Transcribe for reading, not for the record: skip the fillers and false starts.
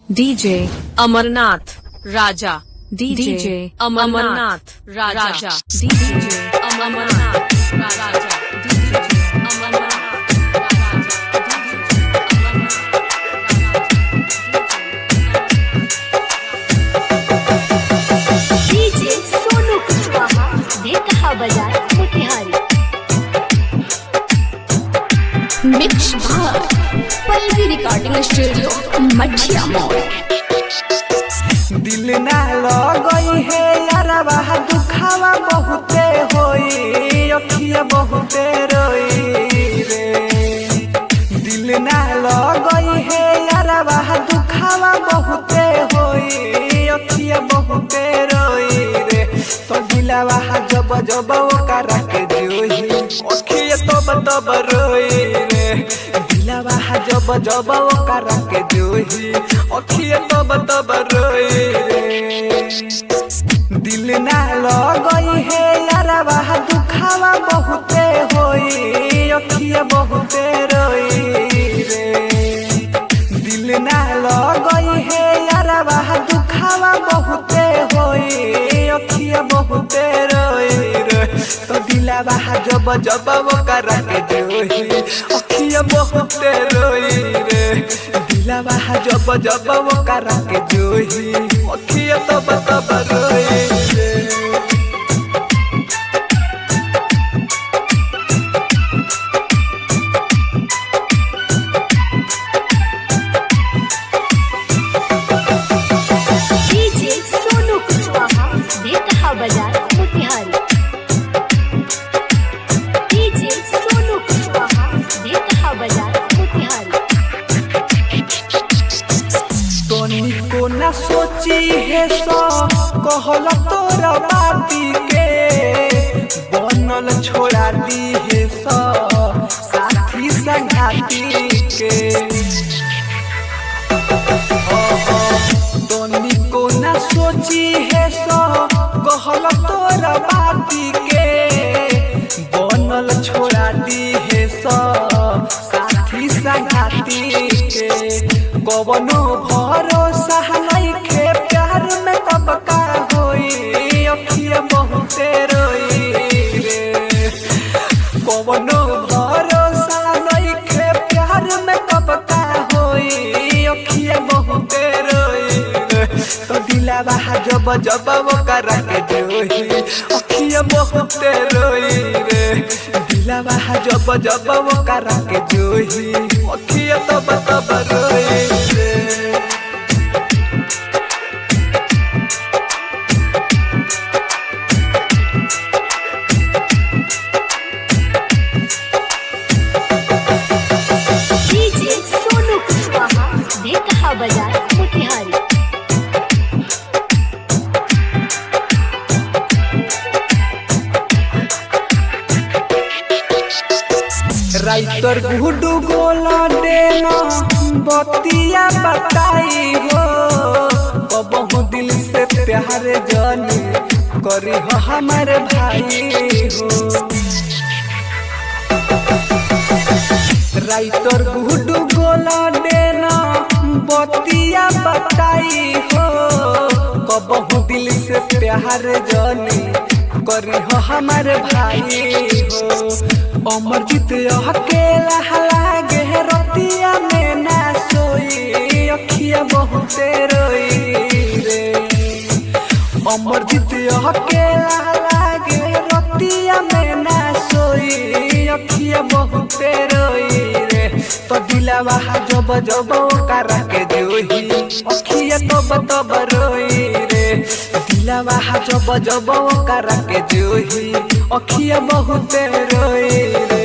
DJ Amarnath Raja, DJ Amarnath Raja, DJ Amarnath Raja, DJ Amarnath बाजार Motihari mix Pallavi recording studio मठिया मोड़। दिल ना लगई है यारवा दुखावा बहुते होई अखिया बहुते रोई रे। दिल ना लगई है यारवा दुखावा बहुते होई अखिया बहुते रोई रे। तो दिलवा जब जब ओकरा के जोही अखिया तब रोई रे। दिलवा जब जब ओकरा के जोही अखिया तब रोई रे। दिल ना लगई है यारवा दुखावा बहुते होई अखिया बहुते रोई रे। दिल ना लगई है यारवा दुखावा बहुते होई अखिया बहुते रोई रे। तो दिलवा जब जब ओकरा के जोही अखिया बहुते रोई रे। दिलवा जब जब ओकरा के जोही अखिया तब रोई रे। बाजार मोतिहारी डीजे सोनू कुशवाहा देखा बाजार मोतिहारी। तोनी को न सोची है सो कहल तोरा बाती के बनल छोड़ा दी है सो साथी संगाती के। तोनी को न सोची है सो कहल तोरा बाती के बनल छोड़ा दी है सो साथी संगाती के। कवनो भरोसा नइखे प्यार में कब का होई अखिया बहुते रोई रे। कवनो भरोसा नइखे प्यार में कब का होई अखिया बहुते रोई रे। तो दिलवा जब जब ओकरा के जोही अखिया बहुते रोई रे। दिलवा जब जब ओकरा के जोही अखिया तब रोई रे। डीजे सोनू कुशवाहा देखा बाजार मोतिहारी। राइटर गुडू गोला देना बतिया बताई हो कबहू दिल से प्यार जानी करी हो हमारे भाई हो। राइटर गुडू गोला देना बतिया बताई हो कबहू दिल से प्यार जानी करी हो हमारे भाई हो। अमरजीत अकेला लागे रतिया में ना सोई अखिया बहुते रोई रे। अमरजीत अकेला लागे रतिया में ना सोई अखिया बहुते रोई रे। तो दिलवा जब जब ओकरा के जोही अखिया तब रोई रे। दिलवा जब जब ओकरा के जोही अखिया बहुते रोई रे।